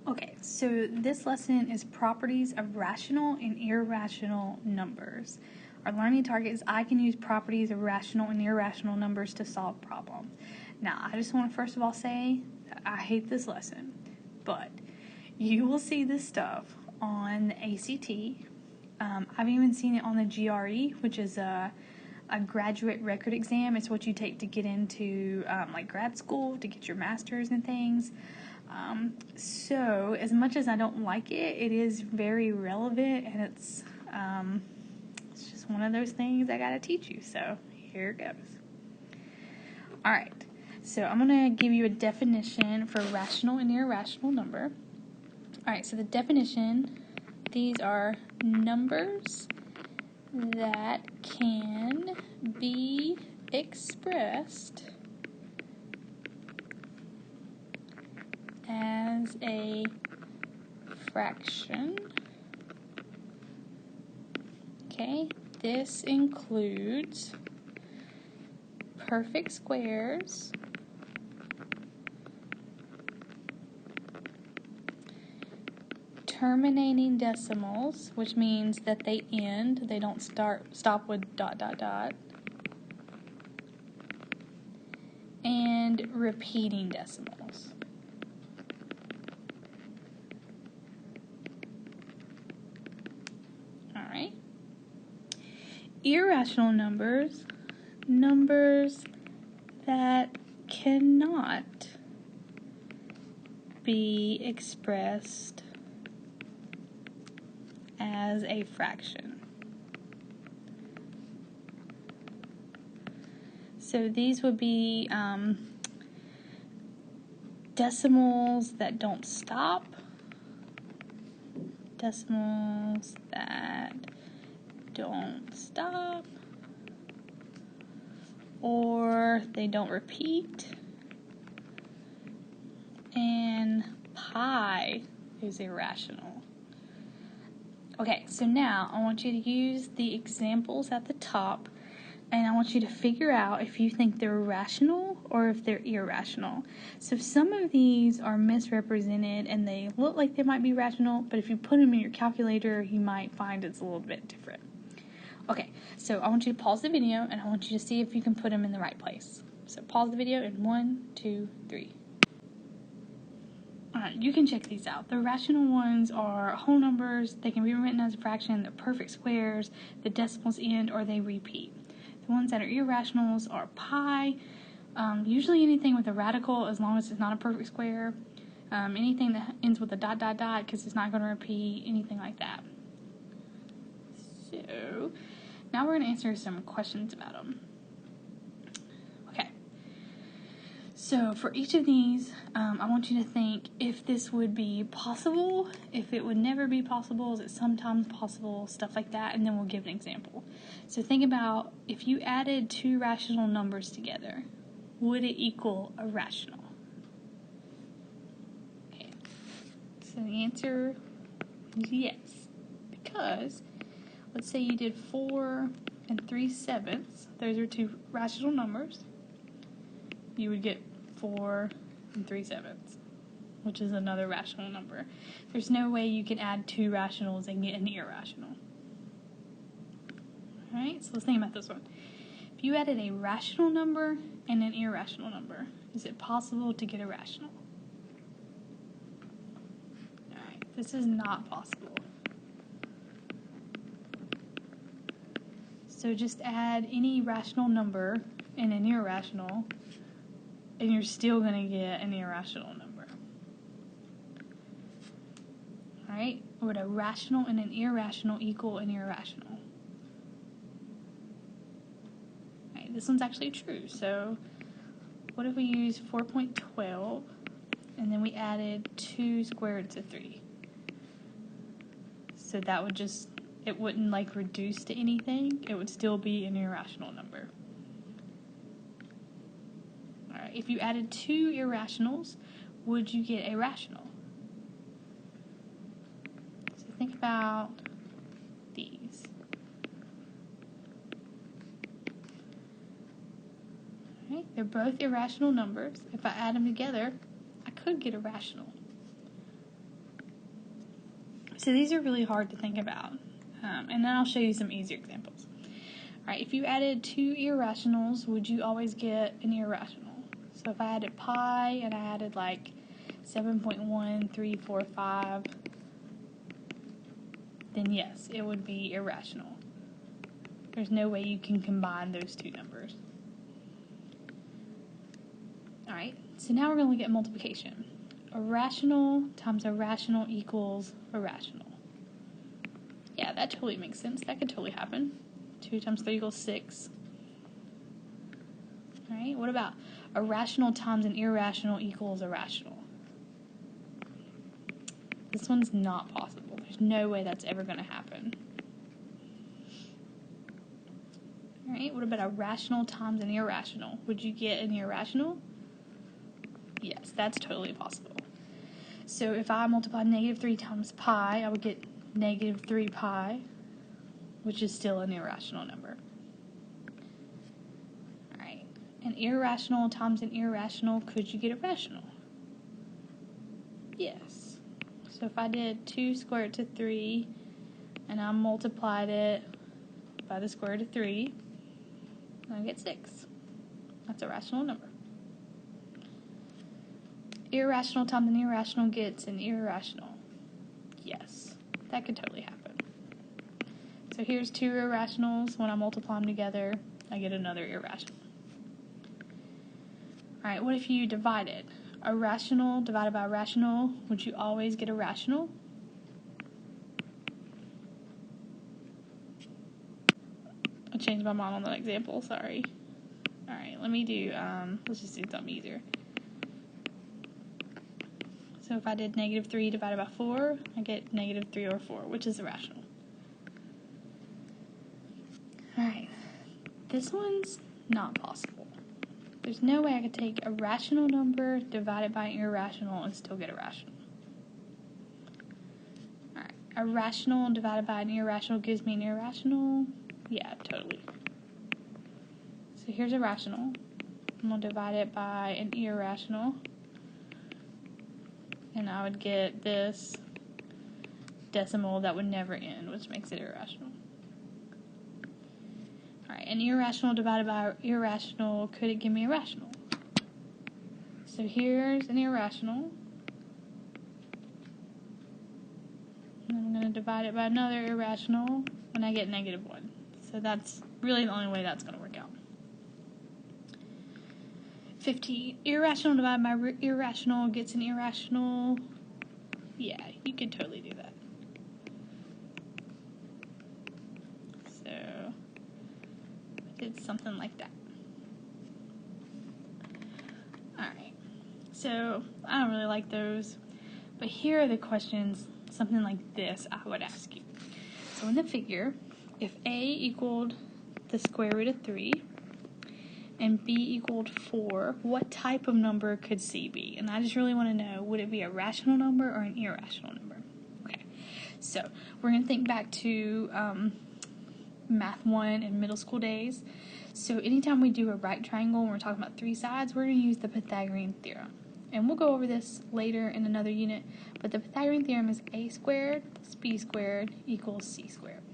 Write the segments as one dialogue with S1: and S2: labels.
S1: Okay, so this lesson is properties of rational and irrational numbers. Our learning target is I can use properties of rational and irrational numbers to solve problems. Now, I just want to first of all say that I hate this lesson, but you will see this stuff on the ACT. I've even seen it on the GRE, which is a graduate record exam. It's what you take to get into like grad school, to get your master's and things. So as much as I don't like it, it is very relevant, and it's just one of those things I gotta teach you. So here it goes. All right. So I'm gonna give you a definition for rational and irrational number. All right. So the definition: these are numbers that can be expressed as a fraction. Okay, this includes perfect squares, terminating decimals, which means that they end, they don't stop with ... and repeating decimals. Irrational numbers, numbers that cannot be expressed as a fraction. So these would be decimals that don't stop, decimals that don't stop, or they don't repeat, and pi is irrational. Okay, so now I want you to use the examples at the top, and I want you to figure out if you think they're rational or if they're irrational. So some of these are misrepresented and they look like they might be rational, but if you put them in your calculator, you might find it's a little bit different. Okay, so I want you to pause the video and I want you to see if you can put them in the right place. So pause the video in 1, 2, 3. Alright, you can check these out. The rational ones are whole numbers, they can be written as a fraction, they're perfect squares, the decimals end, or they repeat. The ones that are irrationals are pi, usually anything with a radical as long as it's not a perfect square, anything that ends with a ... because it's not going to repeat, anything like that. So now we're going to answer some questions about them. Okay. So for each of these, I want you to think if this would be possible, if it would never be possible, is it sometimes possible, stuff like that, and then we'll give an example. So think about if you added two rational numbers together, would it equal a rational? Okay. So the answer is yes, because let's say you did 4 and 3/7. Those are two rational numbers. You would get 4 and 3/7, which is another rational number. There's no way you can add two rationals and get an irrational. Alright, so let's think about this one. If you added a rational number and an irrational number, is it possible to get a rational? Alright, this is not possible. So just add any rational number and an irrational, and you're still going to get an irrational number. Alright, would a rational and an irrational equal an irrational? Alright, this one's actually true. So what if we use 4.12 and then we added 2 square roots of 3? So that would just, it wouldn't like reduce to anything. It would still be an irrational number. Alright, if you added 2 irrationals, would you get a rational? So think about these. Alright, they're both irrational numbers. If I add them together, I could get a rational. So these are really hard to think about, and then I'll show you some easier examples. Alright, if you added two irrationals, would you always get an irrational? So if I added pi and I added like 7.1345, then yes, it would be irrational. There's no way you can combine those two numbers. Alright, so now we're going to look at multiplication. Irrational times irrational equals irrational. Yeah, that totally makes sense. That could totally happen. 2 times 3 equals 6. Alright, what about irrational times an irrational equals irrational? This one's not possible. There's no way that's ever going to happen. Alright, what about irrational times an irrational? Would you get an irrational? Yes, that's totally possible. So if I multiply negative 3 times pi, I would get negative 3 pi, which is still an irrational number. Alright, an irrational times an irrational, could you get a rational? Yes. So if I did 2 squared to 3, and I multiplied it by the square root of 3, I get 6. That's a rational number. Irrational times an irrational gets an irrational. Yes, that could totally happen. So here's two irrationals. When I multiply them together, I get another irrational. Alright, what if you divided? A rational divided by a rational, would you always get a rational? I changed my mind on that example, sorry. Alright, let me do, let's just do something easier. So if I did negative 3 divided by 4, I get negative 3 over 4, which is irrational. Alright, this one's not possible. There's no way I could take a rational number divided by an irrational and still get a rational. Alright, a rational divided by an irrational gives me an irrational? Yeah, totally. So here's a rational. I'm going to divide it by an irrational. And I would get this decimal that would never end, which makes it irrational. Alright, an irrational divided by irrational, could it give me a rational? So here's an irrational. And I'm going to divide it by another irrational, and I get negative 1. So that's really the only way that's going to work out. 50. Irrational divided by irrational gets an irrational. Yeah, you could totally do that. So, I did something like that. Alright, so I don't really like those, but here are the questions, something like this I would ask you. So in the figure, if A equaled the square root of 3, and B equaled 4, what type of number could C be? And I just really want to know, would it be a rational number or an irrational number? Okay, so we're going to think back to Math 1 in middle school days. So anytime we do a right triangle and we're talking about 3 sides, we're going to use the Pythagorean theorem. And we'll go over this later in another unit, but the Pythagorean theorem is A squared plus B squared equals C squared.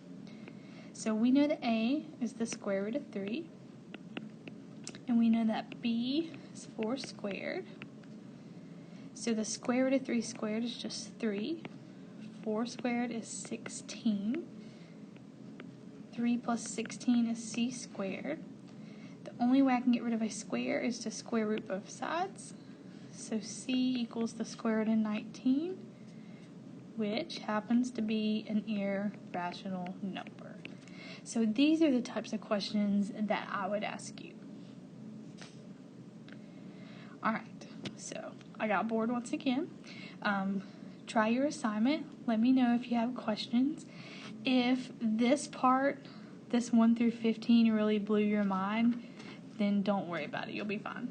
S1: So we know that A is the square root of 3. And we know that B is 4 squared. So the square root of 3 squared is just 3. 4 squared is 16. 3 plus 16 is C squared. The only way I can get rid of a square is to square root both sides. So C equals the square root of 19, which happens to be an irrational number. So these are the types of questions that I would ask you. Alright, so I got bored once again. Try your assignment. Let me know if you have questions. If this part, this 1 through 15, really blew your mind, then don't worry about it. You'll be fine.